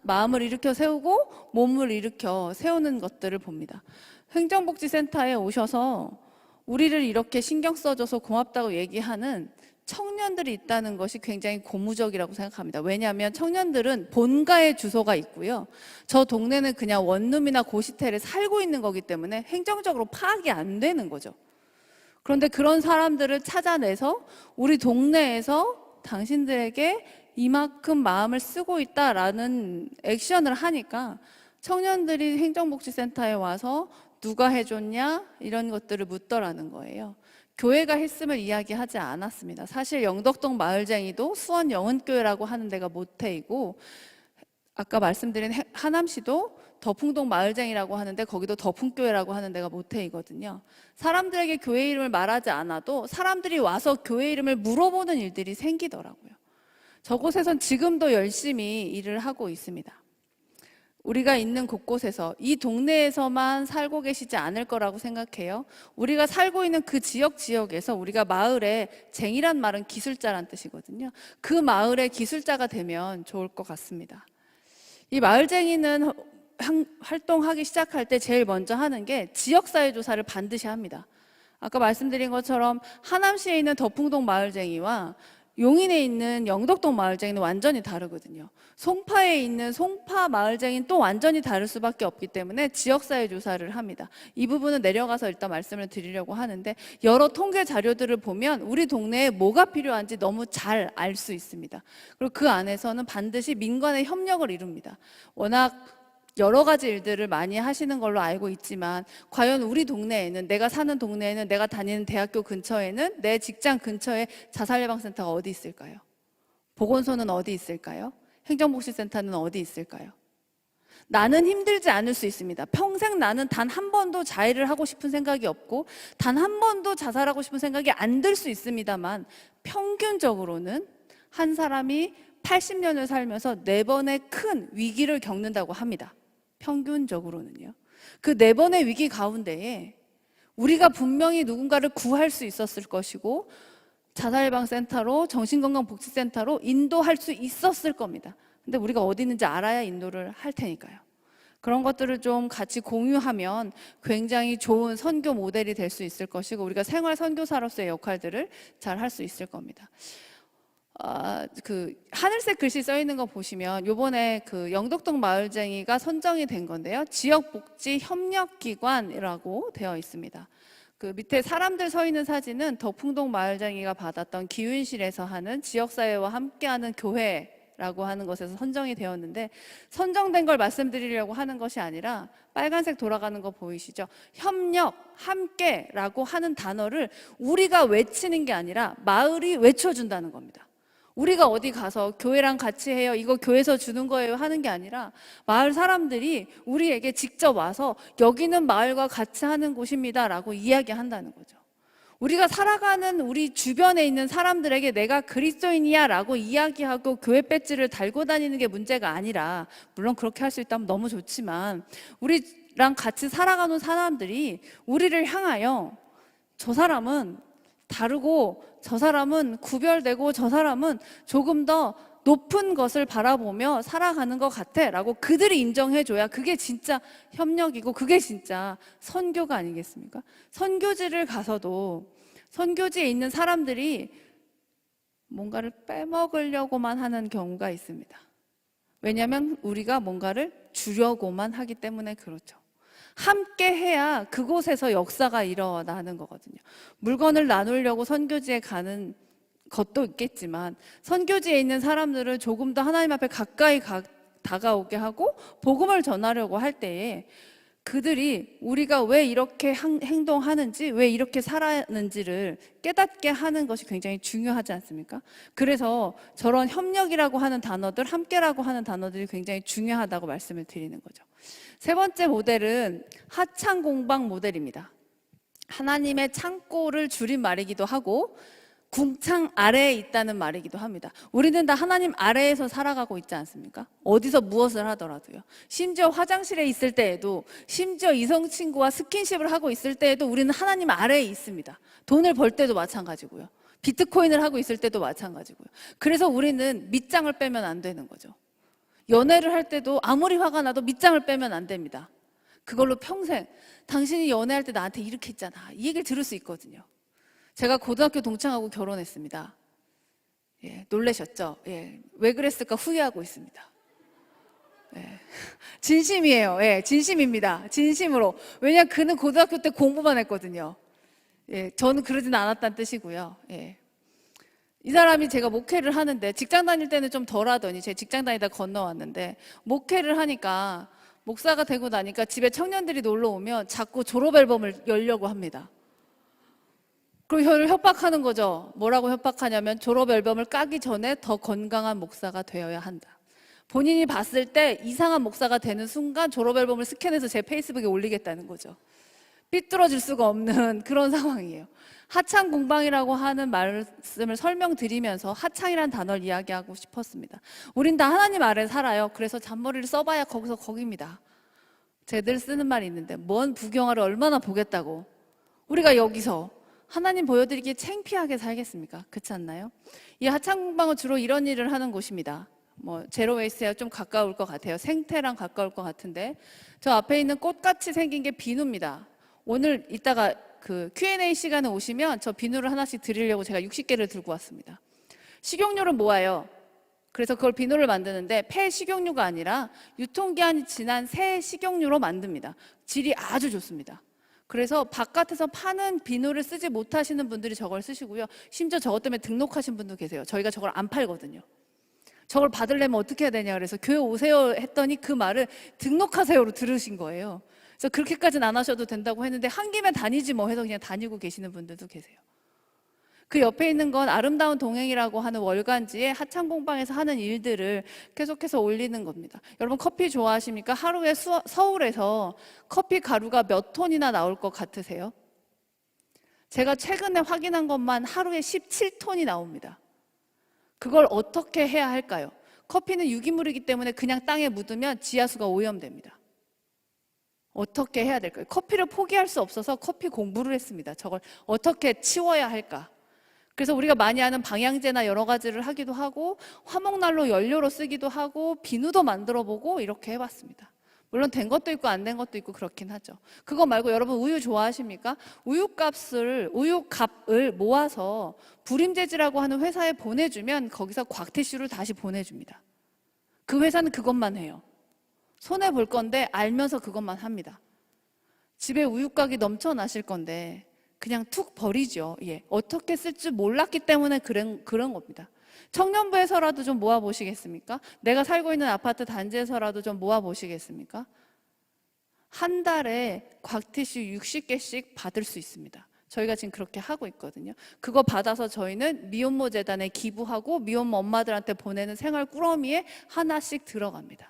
마음을 일으켜 세우고 몸을 일으켜 세우는 것들을 봅니다. 행정복지센터에 오셔서 우리를 이렇게 신경 써줘서 고맙다고 얘기하는 청년들이 있다는 것이 굉장히 고무적이라고 생각합니다. 왜냐하면 청년들은 본가의 주소가 있고요. 저 동네는 그냥 원룸이나 고시텔에 살고 있는 거기 때문에 행정적으로 파악이 안 되는 거죠. 그런데 그런 사람들을 찾아내서 우리 동네에서 당신들에게 이만큼 마음을 쓰고 있다라는 액션을 하니까 청년들이 행정복지센터에 와서 누가 해줬냐 이런 것들을 묻더라는 거예요. 교회가 했음을 이야기하지 않았습니다. 사실 영덕동 마을쟁이도 수원 영은교회라고 하는 데가 모태이고, 아까 말씀드린 하남시도 덕풍동 마을쟁이라고 하는데 거기도 덕풍교회라고 하는 데가 모태이거든요. 사람들에게 교회 이름을 말하지 않아도 사람들이 와서 교회 이름을 물어보는 일들이 생기더라고요. 저곳에선 지금도 열심히 일을 하고 있습니다. 우리가 있는 곳곳에서, 이 동네에서만 살고 계시지 않을 거라고 생각해요. 우리가 살고 있는 그 지역에서 우리가 마을에, 쟁이란 말은 기술자란 뜻이거든요. 그 마을의 기술자가 되면 좋을 것 같습니다. 이 마을쟁이는 활동하기 시작할 때 제일 먼저 하는 게 지역사회 조사를 반드시 합니다. 아까 말씀드린 것처럼 하남시에 있는 덕풍동 마을쟁이와 용인에 있는 영덕동 마을쟁이는 완전히 다르거든요. 송파에 있는 송파 마을쟁이는 또 완전히 다를 수밖에 없기 때문에 지역사회 조사를 합니다. 이 부분은 내려가서 일단 말씀을 드리려고 하는데, 여러 통계 자료들을 보면 우리 동네에 뭐가 필요한지 너무 잘 알 수 있습니다. 그리고 그 안에서는 반드시 민간의 협력을 이룹니다. 워낙 여러 가지 일들을 많이 하시는 걸로 알고 있지만, 과연 우리 동네에는, 내가 사는 동네에는, 내가 다니는 대학교 근처에는, 내 직장 근처에 자살예방센터가 어디 있을까요? 보건소는 어디 있을까요? 행정복지센터는 어디 있을까요? 나는 힘들지 않을 수 있습니다. 평생 나는 단 한 번도 자해를 하고 싶은 생각이 없고 단 한 번도 자살하고 싶은 생각이 안 들 수 있습니다만, 평균적으로는 한 사람이 80년을 살면서 4번의 큰 위기를 겪는다고 합니다. 평균적으로는요. 그 4번의 위기 가운데에 우리가 분명히 누군가를 구할 수 있었을 것이고, 자살예방센터로, 정신건강복지센터로 인도할 수 있었을 겁니다. 근데 우리가 어디 있는지 알아야 인도를 할 테니까요. 그런 것들을 좀 같이 공유하면 굉장히 좋은 선교 모델이 될 수 있을 것이고, 우리가 생활 선교사로서의 역할들을 잘 할 수 있을 겁니다. 그 하늘색 글씨 써 있는 거 보시면 요번에 그 영덕동 마을쟁이가 선정이 된 건데요. 지역복지협력기관이라고 되어 있습니다. 그 밑에 사람들 서 있는 사진은 덕풍동 마을쟁이가 받았던 기윤실에서 하는 지역사회와 함께하는 교회라고 하는 것에서 선정이 되었는데, 선정된 걸 말씀드리려고 하는 것이 아니라 빨간색 돌아가는 거 보이시죠? 협력, 함께라고 하는 단어를 우리가 외치는 게 아니라 마을이 외쳐준다는 겁니다. 우리가 어디 가서 교회랑 같이 해요, 이거 교회에서 주는 거예요 하는 게 아니라 마을 사람들이 우리에게 직접 와서 여기는 마을과 같이 하는 곳입니다 라고 이야기한다는 거죠. 우리가 살아가는 우리 주변에 있는 사람들에게 내가 그리스도인이야 라고 이야기하고 교회 배지를 달고 다니는 게 문제가 아니라, 물론 그렇게 할 수 있다면 너무 좋지만, 우리랑 같이 살아가는 사람들이 우리를 향하여 저 사람은 다르고 저 사람은 구별되고 저 사람은 조금 더 높은 것을 바라보며 살아가는 것 같아 라고 그들이 인정해줘야 그게 진짜 협력이고 그게 진짜 선교가 아니겠습니까? 선교지를 가서도 선교지에 있는 사람들이 뭔가를 빼먹으려고만 하는 경우가 있습니다. 왜냐하면 우리가 뭔가를 주려고만 하기 때문에 그렇죠. 함께 해야 그곳에서 역사가 일어나는 거거든요. 물건을 나누려고 선교지에 가는 것도 있겠지만 선교지에 있는 사람들을 조금 더 하나님 앞에 가까이 다가오게 하고 복음을 전하려고 할 때에 그들이 우리가 왜 이렇게 행동하는지, 왜 이렇게 살았는지를 깨닫게 하는 것이 굉장히 중요하지 않습니까? 그래서 저런 협력이라고 하는 단어들, 함께라고 하는 단어들이 굉장히 중요하다고 말씀을 드리는 거죠. 세 번째 모델은 하창공방 모델입니다. 하나님의 창고를 줄인 말이기도 하고 궁창 아래에 있다는 말이기도 합니다. 우리는 다 하나님 아래에서 살아가고 있지 않습니까? 어디서 무엇을 하더라도요. 심지어 화장실에 있을 때에도, 심지어 이성 친구와 스킨십을 하고 있을 때에도 우리는 하나님 아래에 있습니다. 돈을 벌 때도 마찬가지고요. 비트코인을 하고 있을 때도 마찬가지고요. 그래서 우리는 밑장을 빼면 안 되는 거죠. 연애를 할 때도 아무리 화가 나도 밑장을 빼면 안 됩니다. 그걸로 평생 당신이 연애할 때 나한테 이렇게 했잖아, 이 얘기를 들을 수 있거든요. 제가 고등학교 동창하고 결혼했습니다. 예, 놀라셨죠? 예, 왜 그랬을까 후회하고 있습니다. 예, 진심이에요. 예, 진심입니다. 진심으로. 왜냐하면 그는 고등학교 때 공부만 했거든요. 예, 저는 그러진 않았다는 뜻이고요. 예. 이 사람이 제가 목회를 하는데 직장 다닐 때는 좀 덜 하더니 제 직장 다니다 건너왔는데 목회를 하니까 목사가 되고 나니까 집에 청년들이 놀러 오면 자꾸 졸업 앨범을 열려고 합니다. 그리고 저를 협박하는 거죠. 뭐라고 협박하냐면 졸업 앨범을 까기 전에 더 건강한 목사가 되어야 한다. 본인이 봤을 때 이상한 목사가 되는 순간 졸업 앨범을 스캔해서 제 페이스북에 올리겠다는 거죠. 삐뚤어질 수가 없는 그런 상황이에요. 하창공방이라고 하는 말씀을 설명드리면서 하창이라는 단어를 이야기하고 싶었습니다. 우린 다 하나님 아래 살아요. 그래서 잔머리를 써봐야 거기서 거기입니다. 쟤들 쓰는 말이 있는데 뭔 부경화를 얼마나 보겠다고 우리가 여기서 하나님 보여드리기에 창피하게 살겠습니까? 그렇지 않나요? 이 하창공방은 주로 이런 일을 하는 곳입니다. 뭐 제로웨이스에 좀 가까울 것 같아요. 생태랑 가까울 것 같은데 저 앞에 있는 꽃같이 생긴 게 비누입니다. 오늘 이따가 그 Q&A 시간에 오시면 저 비누를 하나씩 드리려고 제가 60개를 들고 왔습니다. 식용유를 모아요. 그래서 그걸 비누를 만드는데 폐 식용유가 아니라 유통기한이 지난 새 식용유로 만듭니다. 질이 아주 좋습니다. 그래서 바깥에서 파는 비누를 쓰지 못하시는 분들이 저걸 쓰시고요. 심지어 저것 때문에 등록하신 분도 계세요. 저희가 저걸 안 팔거든요. 저걸 받으려면 어떻게 해야 되냐 그래서 교회 오세요 했더니 그 말을 등록하세요로 들으신 거예요. 그래서 그렇게까지는 안 하셔도 된다고 했는데 한 김에 다니지 뭐 해서 그냥 다니고 계시는 분들도 계세요. 그 옆에 있는 건 아름다운 동행이라고 하는 월간지에 하창공방에서 하는 일들을 계속해서 올리는 겁니다. 여러분 커피 좋아하십니까? 하루에 서울에서 커피 가루가 몇 톤이나 나올 것 같으세요? 제가 최근에 확인한 것만 하루에 17톤이 나옵니다. 그걸 어떻게 해야 할까요? 커피는 유기물이기 때문에 그냥 땅에 묻으면 지하수가 오염됩니다. 어떻게 해야 될까요? 커피를 포기할 수 없어서 커피 공부를 했습니다. 저걸 어떻게 치워야 할까? 그래서 우리가 많이 아는 방향제나 여러 가지를 하기도 하고 화목난로 연료로 쓰기도 하고 비누도 만들어 보고 이렇게 해봤습니다. 물론 된 것도 있고 안 된 것도 있고 그렇긴 하죠. 그거 말고 여러분 우유 좋아하십니까? 우유값을 모아서 부림재지라고 하는 회사에 보내주면 거기서 곽티슈를 다시 보내줍니다. 그 회사는 그것만 해요. 손해볼 건데 알면서 그것만 합니다. 집에 우유곽이 넘쳐나실 건데 그냥 툭 버리죠. 예. 어떻게 쓸 줄 몰랐기 때문에 그런 겁니다. 청년부에서라도 좀 모아보시겠습니까? 내가 살고 있는 아파트 단지에서라도 좀 모아보시겠습니까? 한 달에 곽티슈 60개씩 받을 수 있습니다. 저희가 지금 그렇게 하고 있거든요. 그거 받아서 저희는 미혼모 재단에 기부하고 미혼모 엄마들한테 보내는 생활 꾸러미에 하나씩 들어갑니다.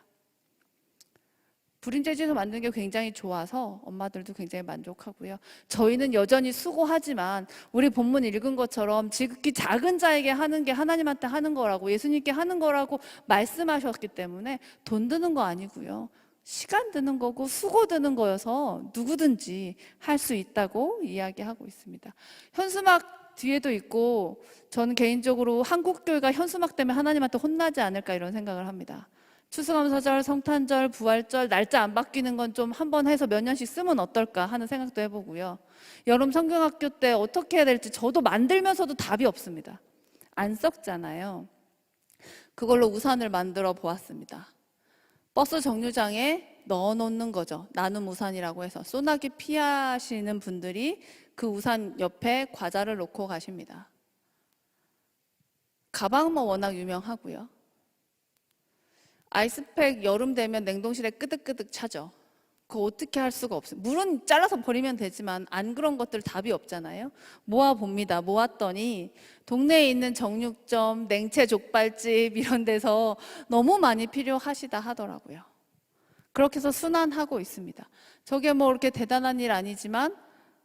부림재지도 만드는 게 굉장히 좋아서 엄마들도 굉장히 만족하고요. 저희는 여전히 수고하지만 우리 본문 읽은 것처럼 지극히 작은 자에게 하는 게 하나님한테 하는 거라고 예수님께 하는 거라고 말씀하셨기 때문에 돈 드는 거 아니고요. 시간 드는 거고 수고 드는 거여서 누구든지 할 수 있다고 이야기하고 있습니다. 현수막 뒤에도 있고 저는 개인적으로 한국교회가 현수막 때문에 하나님한테 혼나지 않을까 이런 생각을 합니다. 추수감사절, 성탄절, 부활절 날짜 안 바뀌는 건 좀 한번 해서 몇 년씩 쓰면 어떨까 하는 생각도 해보고요. 여름 성경학교 때 어떻게 해야 될지 저도 만들면서도 답이 없습니다. 안 썩잖아요. 그걸로 우산을 만들어 보았습니다. 버스 정류장에 넣어놓는 거죠. 나눔 우산이라고 해서 소나기 피하시는 분들이 그 우산 옆에 과자를 놓고 가십니다. 가방 뭐 워낙 유명하고요. 아이스팩 여름 되면 냉동실에 끄득끄득 차죠. 그거 어떻게 할 수가 없어요. 물은 잘라서 버리면 되지만 안 그런 것들 답이 없잖아요. 모아봅니다. 모았더니 동네에 있는 정육점, 냉채 족발집 이런 데서 너무 많이 필요하시다 하더라고요. 그렇게 해서 순환하고 있습니다. 저게 뭐 이렇게 대단한 일 아니지만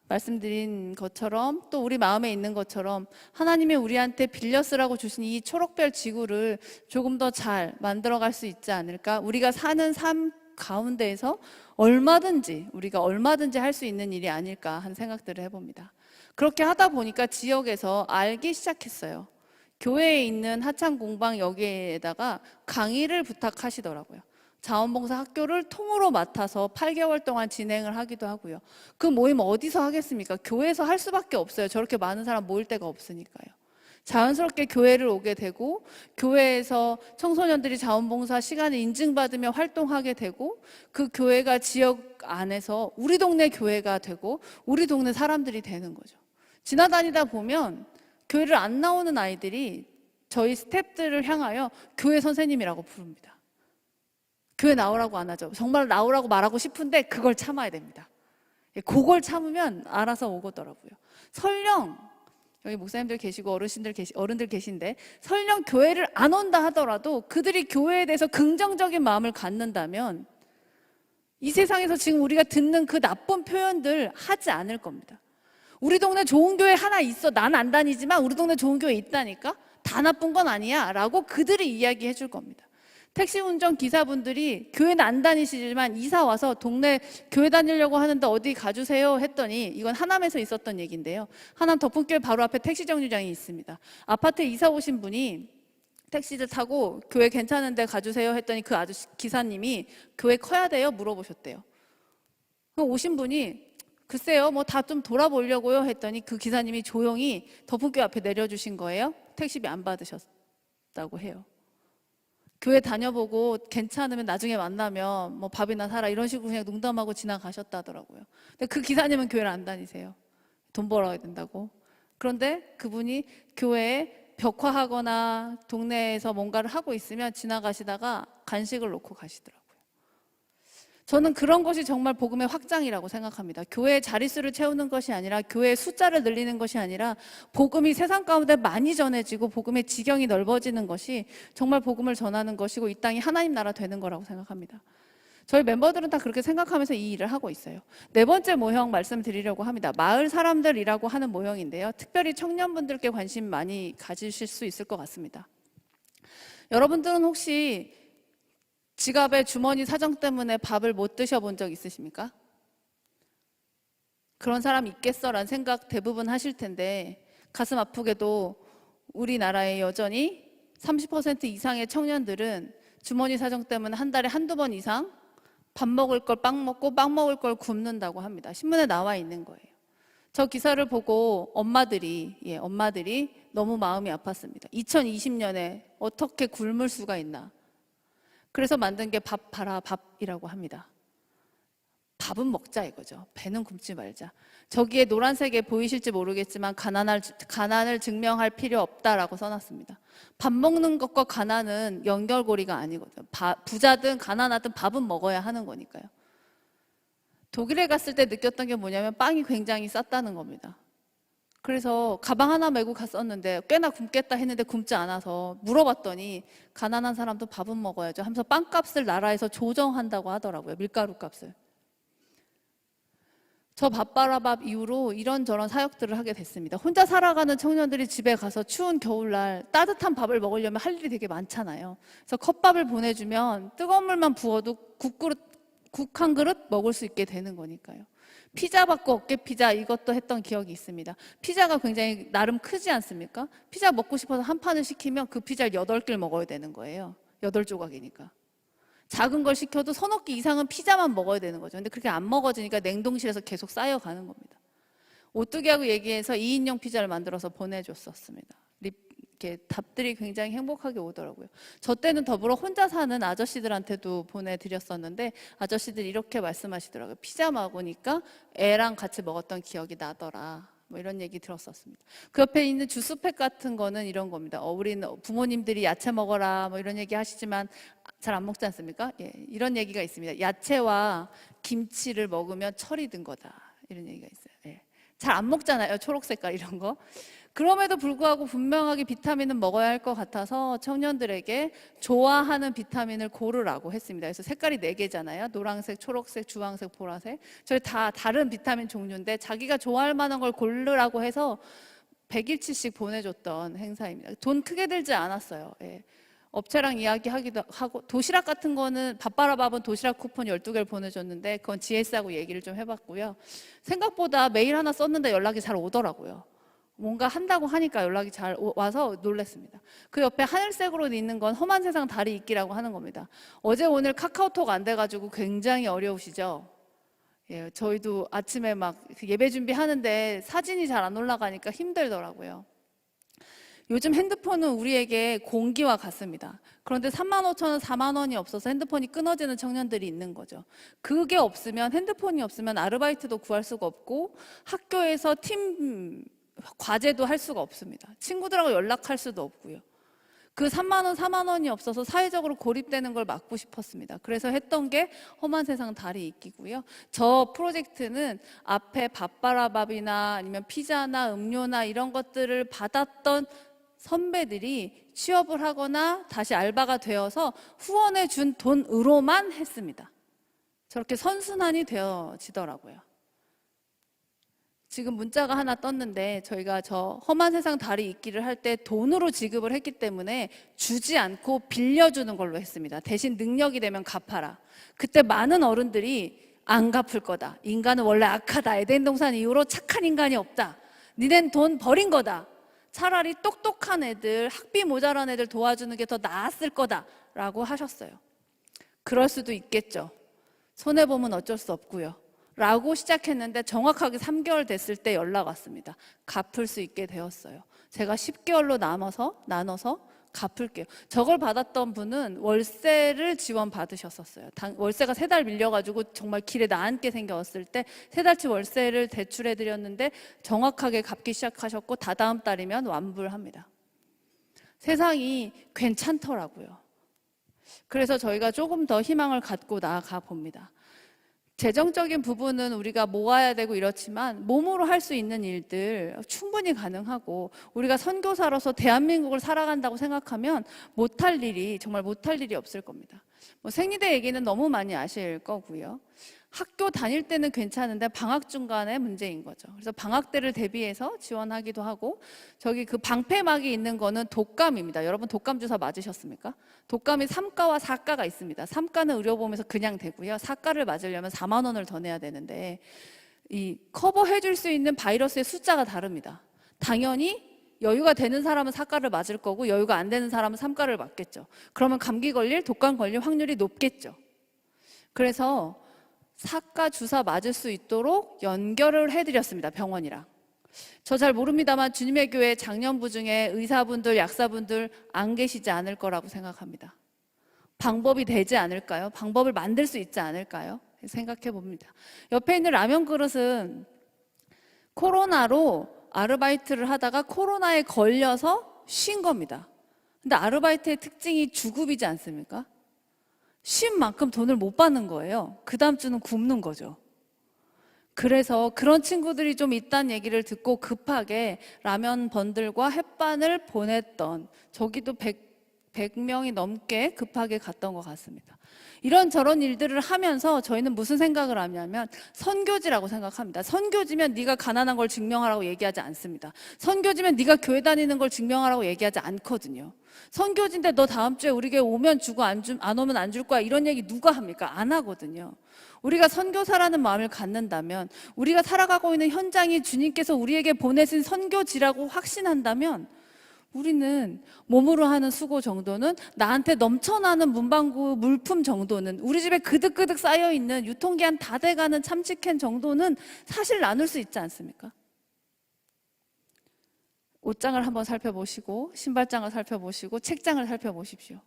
말씀드린 것처럼 또 우리 마음에 있는 것처럼 하나님이 우리한테 빌려 쓰라고 주신 이 초록별 지구를 조금 더 잘 만들어갈 수 있지 않을까? 우리가 사는 삶 가운데에서 우리가 얼마든지 할 수 있는 일이 아닐까 하는 생각들을 해봅니다. 그렇게 하다 보니까 지역에서 알기 시작했어요. 교회에 있는 하창 공방 여기에다가 강의를 부탁하시더라고요. 자원봉사 학교를 통으로 맡아서 8개월 동안 진행을 하기도 하고요. 그 모임 어디서 하겠습니까? 교회에서 할 수밖에 없어요. 저렇게 많은 사람 모일 데가 없으니까요. 자연스럽게 교회를 오게 되고 교회에서 청소년들이 자원봉사 시간을 인증받으며 활동하게 되고 그 교회가 지역 안에서 우리 동네 교회가 되고 우리 동네 사람들이 되는 거죠. 지나다니다 보면 교회를 안 나오는 아이들이 저희 스태프들을 향하여 교회 선생님이라고 부릅니다. 교회 나오라고 안 하죠. 정말 나오라고 말하고 싶은데 그걸 참아야 됩니다. 그걸 참으면 알아서 오거더라고요. 설령 여기 목사님들 계시고 어른들 계신데 설령 교회를 안 온다 하더라도 그들이 교회에 대해서 긍정적인 마음을 갖는다면 이 세상에서 지금 우리가 듣는 그 나쁜 표현들 하지 않을 겁니다. 우리 동네 좋은 교회 하나 있어. 난 안 다니지만 우리 동네 좋은 교회 있다니까. 다 나쁜 건 아니야 라고 그들이 이야기해 줄 겁니다. 택시 운전 기사분들이 교회는 안 다니시지만 이사 와서 동네 교회 다니려고 하는데 어디 가주세요 했더니 이건 하남에서 있었던 얘기인데요. 하남 덕분교회 바로 앞에 택시 정류장이 있습니다. 아파트에 이사 오신 분이 택시를 타고 교회 괜찮은데 가주세요 했더니 그 아저씨 기사님이 교회 커야 돼요? 물어보셨대요. 오신 분이 글쎄요 뭐 다 좀 돌아보려고요 했더니 그 기사님이 조용히 덕분교회 앞에 내려주신 거예요. 택시비 안 받으셨다고 해요. 교회 다녀보고 괜찮으면 나중에 만나면 뭐 밥이나 사라 이런 식으로 그냥 농담하고 지나가셨다더라고요. 근데 그 기사님은 교회를 안 다니세요. 돈 벌어야 된다고. 그런데 그분이 교회에 벽화하거나 동네에서 뭔가를 하고 있으면 지나가시다가 간식을 놓고 가시더라고요. 저는 그런 것이 정말 복음의 확장이라고 생각합니다. 교회의 자릿수를 채우는 것이 아니라 교회의 숫자를 늘리는 것이 아니라 복음이 세상 가운데 많이 전해지고 복음의 지경이 넓어지는 것이 정말 복음을 전하는 것이고 이 땅이 하나님 나라 되는 거라고 생각합니다. 저희 멤버들은 다 그렇게 생각하면서 이 일을 하고 있어요. 네 번째 모형 말씀드리려고 합니다. 마을 사람들이라고 하는 모형인데요. 특별히 청년분들께 관심 많이 가지실 수 있을 것 같습니다. 여러분들은 혹시 지갑에 주머니 사정 때문에 밥을 못 드셔본 적 있으십니까? 그런 사람 있겠어라는 생각 대부분 하실 텐데 가슴 아프게도 우리나라에 여전히 30% 이상의 청년들은 주머니 사정 때문에 한 달에 한두 번 이상 밥 먹을 걸 빵 먹고 빵 먹을 걸 굶는다고 합니다. 신문에 나와 있는 거예요. 저 기사를 보고 엄마들이 너무 마음이 아팠습니다. 2020년에 어떻게 굶을 수가 있나. 그래서 만든 게 밥 봐라 밥이라고 합니다. 밥은 먹자 이거죠. 배는 굶지 말자. 저기에 노란색에 보이실지 모르겠지만 가난을 증명할 필요 없다라고 써놨습니다. 밥 먹는 것과 가난은 연결고리가 아니거든요. 부자든 가난하든 밥은 먹어야 하는 거니까요. 독일에 갔을 때 느꼈던 게 뭐냐면 빵이 굉장히 쌌다는 겁니다. 그래서 가방 하나 메고 갔었는데 꽤나 굶겠다 했는데 굶지 않아서 물어봤더니 가난한 사람도 밥은 먹어야죠 하면서 빵값을 나라에서 조정한다고 하더라고요. 밀가루 값을. 저 밥바라밥 이후로 이런저런 사역들을 하게 됐습니다. 혼자 살아가는 청년들이 집에 가서 추운 겨울날 따뜻한 밥을 먹으려면 할 일이 되게 많잖아요. 그래서 컵밥을 보내주면 뜨거운 물만 부어도 국그릇 국 한 그릇 먹을 수 있게 되는 거니까요. 피자 받고 어깨 피자 이것도 했던 기억이 있습니다. 피자가 굉장히 나름 크지 않습니까? 피자 먹고 싶어서 한 판을 시키면 그 피자를 8개를 먹어야 되는 거예요. 8조각이니까. 작은 걸 시켜도 서너 끼 이상은 피자만 먹어야 되는 거죠. 근데 그렇게 안 먹어지니까 냉동실에서 계속 쌓여가는 겁니다. 오뚜기하고 얘기해서 2인용 피자를 만들어서 보내줬었습니다. 이렇게 답들이 굉장히 행복하게 오더라고요. 저 때는 더불어 혼자 사는 아저씨들한테도 보내드렸었는데 아저씨들이 이렇게 말씀하시더라고요. 피자 먹으니까 애랑 같이 먹었던 기억이 나더라. 뭐 이런 얘기 들었었습니다. 그 옆에 있는 주스팩 같은 거는 이런 겁니다. 우리는 부모님들이 야채 먹어라 뭐 이런 얘기 하시지만 잘 안 먹지 않습니까? 예, 이런 얘기가 있습니다. 야채와 김치를 먹으면 철이 든 거다. 이런 얘기가 있어요. 예. 잘 안 먹잖아요. 초록 색깔 이런 거. 그럼에도 불구하고 분명하게 비타민은 먹어야 할 것 같아서 청년들에게 좋아하는 비타민을 고르라고 했습니다. 그래서 색깔이 4개잖아요. 노란색, 초록색, 주황색, 보라색. 저희 다 다른 비타민 종류인데 자기가 좋아할 만한 걸 고르라고 해서 100일치씩 보내줬던 행사입니다. 돈 크게 들지 않았어요. 예. 업체랑 이야기하기도 하고 도시락 같은 거는 밥바라밥은 도시락 쿠폰 12개를 보내줬는데 그건 GS하고 얘기를 좀 해봤고요. 생각보다 메일 하나 썼는데 연락이 잘 오더라고요. 뭔가 한다고 하니까 연락이 잘 와서 놀랐습니다. 그 옆에 하늘색으로 있는 건 험한 세상 달이 있기라고 하는 겁니다. 어제 오늘 카카오톡 안 돼가지고 굉장히 어려우시죠? 예, 저희도 아침에 막 예배 준비하는데 사진이 잘 안 올라가니까 힘들더라고요. 요즘 핸드폰은 우리에게 공기와 같습니다. 그런데 35,000원, 4만 원이 없어서 핸드폰이 끊어지는 청년들이 있는 거죠. 그게 없으면 핸드폰이 없으면 아르바이트도 구할 수가 없고 학교에서 팀 과제도 할 수가 없습니다. 친구들하고 연락할 수도 없고요. 그 3만 원, 4만 원이 없어서 사회적으로 고립되는 걸 막고 싶었습니다. 그래서 했던 게 험한 세상 달이 있기고요. 저 프로젝트는 앞에 밥바라밥이나 아니면 피자나 음료나 이런 것들을 받았던 선배들이 취업을 하거나 다시 알바가 되어서 후원해 준 돈으로만 했습니다. 저렇게 선순환이 되어지더라고요. 지금 문자가 하나 떴는데 저희가 저 험한 세상 달이 있기를 할 때 돈으로 지급을 했기 때문에 주지 않고 빌려주는 걸로 했습니다. 대신 능력이 되면 갚아라. 그때 많은 어른들이 안 갚을 거다. 인간은 원래 악하다. 에덴 동산 이후로 착한 인간이 없다. 니넨 돈 버린 거다. 차라리 똑똑한 애들, 학비 모자란 애들 도와주는 게 더 나았을 거다라고 하셨어요. 그럴 수도 있겠죠. 손해보면 어쩔 수 없고요. 라고 시작했는데 정확하게 3개월 됐을 때 연락 왔습니다. 갚을 수 있게 되었어요. 제가 10개월로 나눠서 갚을게요. 저걸 받았던 분은 월세를 지원받으셨었어요. 월세가 3달 밀려가지고 정말 길에 나앉게 생겼을 때 3달치 월세를 대출해드렸는데 정확하게 갚기 시작하셨고 다다음 달이면 완불합니다. 세상이 괜찮더라고요. 그래서 저희가 조금 더 희망을 갖고 나아가 봅니다. 재정적인 부분은 우리가 모아야 되고 이렇지만 몸으로 할 수 있는 일들 충분히 가능하고 우리가 선교사로서 대한민국을 살아간다고 생각하면 못할 일이 정말 못할 일이 없을 겁니다. 생리대 얘기는 너무 많이 아실 거고요. 학교 다닐 때는 괜찮은데 방학 중간에 문제인 거죠. 그래서 방학 때를 대비해서 지원하기도 하고 저기 그 방패막이 있는 거는 독감입니다. 여러분 독감 주사 맞으셨습니까? 독감이 3가와 4가가 있습니다. 3가는 의료보험에서 그냥 되고요. 4가를 맞으려면 4만 원을 더 내야 되는데 이 커버해 줄 수 있는 바이러스의 숫자가 다릅니다. 당연히 여유가 되는 사람은 4가를 맞을 거고 여유가 안 되는 사람은 3가를 맞겠죠. 그러면 감기 걸릴, 독감 걸릴 확률이 높겠죠. 그래서 4가 주사 맞을 수 있도록 연결을 해드렸습니다. 병원이랑. 저 잘 모릅니다만 주님의 교회 장년부 중에 의사분들, 약사분들 안 계시지 않을 거라고 생각합니다. 방법이 되지 않을까요? 방법을 만들 수 있지 않을까요? 생각해 봅니다. 옆에 있는 라면 그릇은 코로나로 아르바이트를 하다가 코로나에 걸려서 쉰 겁니다. 근데 아르바이트의 특징이 주급이지 않습니까? 쉰 만큼 돈을 못 받는 거예요. 그 다음 주는 굶는 거죠. 그래서 그런 친구들이 좀 있다는 얘기를 듣고 급하게 라면 번들과 햇반을 보냈던 저기도 100명이 넘게 급하게 갔던 것 같습니다. 이런저런 일들을 하면서 저희는 무슨 생각을 하냐면 선교지라고 생각합니다. 선교지면 네가 가난한 걸 증명하라고 얘기하지 않습니다. 선교지면 네가 교회 다니는 걸 증명하라고 얘기하지 않거든요. 선교지인데 너 다음 주에 우리 교회 오면 주고 안 오면 안 줄 거야 이런 얘기 누가 합니까? 안 하거든요. 우리가 선교사라는 마음을 갖는다면, 우리가 살아가고 있는 현장이 주님께서 우리에게 보내신 선교지라고 확신한다면, 우리는 몸으로 하는 수고 정도는, 나한테 넘쳐나는 문방구 물품 정도는, 우리 집에 그득그득 쌓여있는 유통기한 다 돼가는 참치캔 정도는 사실 나눌 수 있지 않습니까? 옷장을 한번 살펴보시고, 신발장을 살펴보시고, 책장을 살펴보십시오.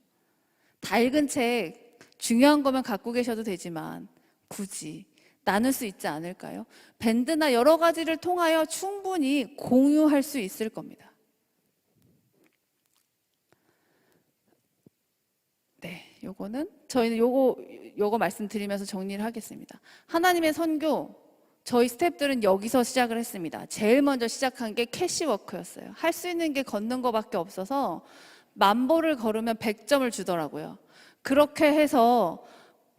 다 읽은 책 중요한 거면 갖고 계셔도 되지만 굳이 나눌 수 있지 않을까요? 밴드나 여러 가지를 통하여 충분히 공유할 수 있을 겁니다. 네, 요거는 저희는 요거 말씀드리면서 정리를 하겠습니다. 하나님의 선교, 저희 스태프들은 여기서 시작을 했습니다. 제일 먼저 시작한 게 캐시워크였어요. 할 수 있는 게 걷는 거밖에 없어서 10,000보를 걸으면 100점을 주더라고요. 그렇게 해서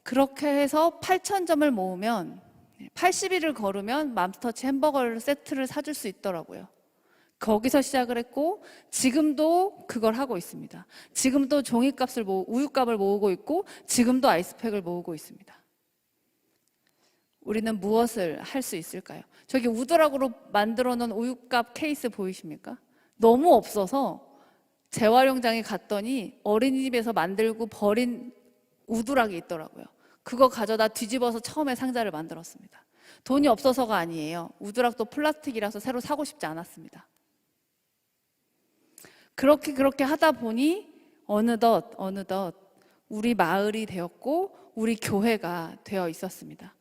8,000점을 모으면 80일을 걸으면 맘스터치 햄버거 세트를 사줄 수 있더라고요. 거기서 시작을 했고 지금도 그걸 하고 있습니다. 지금도 종이값을 우유값을 모으고 있고 지금도 아이스팩을 모으고 있습니다. 우리는 무엇을 할 수 있을까요? 저기 우드락으로 만들어 놓은 우유값 케이스 보이십니까? 너무 없어서 재활용장에 갔더니 어린이집에서 만들고 버린 우드락이 있더라고요. 그거 가져다 뒤집어서 처음에 상자를 만들었습니다. 돈이 없어서가 아니에요. 우드락도 플라스틱이라서 새로 사고 싶지 않았습니다. 그렇게 하다 보니 어느덧 우리 마을이 되었고 우리 교회가 되어 있었습니다.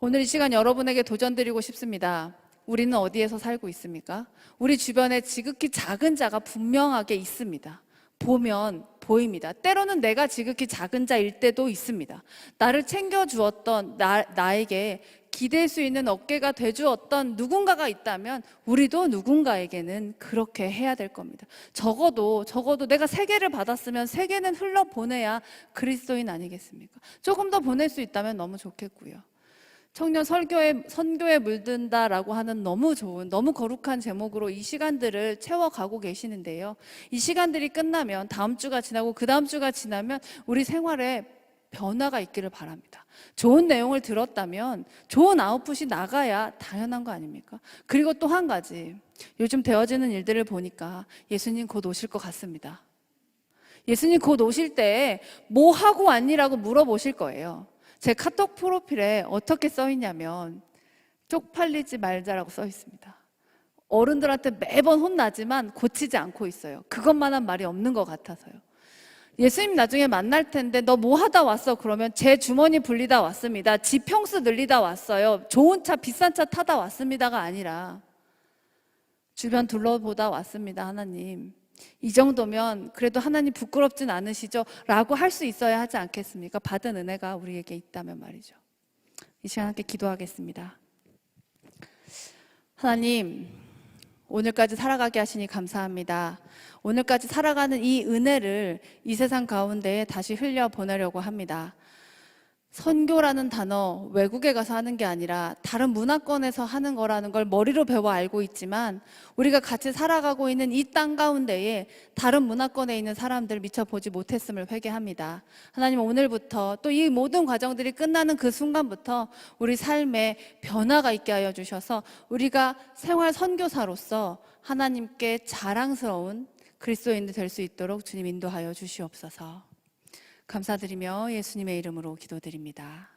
오늘 이 시간 여러분에게 도전드리고 싶습니다. 우리는 어디에서 살고 있습니까? 우리 주변에 지극히 작은 자가 분명하게 있습니다. 보면 보입니다. 때로는 내가 지극히 작은 자일 때도 있습니다. 나를 챙겨주었던, 나에게 기댈 수 있는 어깨가 돼주었던 누군가가 있다면 우리도 누군가에게는 그렇게 해야 될 겁니다. 적어도 내가 3개를 받았으면 3개는 흘러보내야 그리스도인 아니겠습니까? 조금 더 보낼 수 있다면 너무 좋겠고요. 청년 선교에 물든다라고 하는 너무 좋은, 너무 거룩한 제목으로 이 시간들을 채워가고 계시는데요. 이 시간들이 끝나면 다음 주가 지나고 그 다음 주가 지나면 우리 생활에 변화가 있기를 바랍니다. 좋은 내용을 들었다면 좋은 아웃풋이 나가야 당연한 거 아닙니까? 그리고 또 한 가지, 요즘 되어지는 일들을 보니까 예수님 곧 오실 것 같습니다. 예수님 곧 오실 때 뭐 하고 왔니라고 물어보실 거예요. 제 카톡 프로필에 어떻게 써 있냐면 쪽팔리지 말자라고 써 있습니다. 어른들한테 매번 혼나지만 고치지 않고 있어요. 그것만한 말이 없는 것 같아서요. 예수님 나중에 만날 텐데 너 뭐 하다 왔어? 그러면 제 주머니 불리다 왔습니다. 집 평수 늘리다 왔어요. 좋은 차, 비싼 차 타다 왔습니다가 아니라 주변 둘러보다 왔습니다. 하나님, 이 정도면 그래도 하나님 부끄럽진 않으시죠? 라고 할 수 있어야 하지 않겠습니까? 받은 은혜가 우리에게 있다면 말이죠. 이 시간 함께 기도하겠습니다. 하나님, 오늘까지 살아가게 하시니 감사합니다. 오늘까지 살아가는 이 은혜를 이 세상 가운데에 다시 흘려보내려고 합니다. 선교라는 단어, 외국에 가서 하는 게 아니라 다른 문화권에서 하는 거라는 걸 머리로 배워 알고 있지만 우리가 같이 살아가고 있는 이 땅 가운데에 다른 문화권에 있는 사람들 미처 보지 못했음을 회개합니다. 하나님, 오늘부터 또 이 모든 과정들이 끝나는 그 순간부터 우리 삶에 변화가 있게 하여 주셔서 우리가 생활 선교사로서 하나님께 자랑스러운 그리스도인들 될 수 있도록 주님 인도하여 주시옵소서. 감사드리며 예수님의 이름으로 기도드립니다.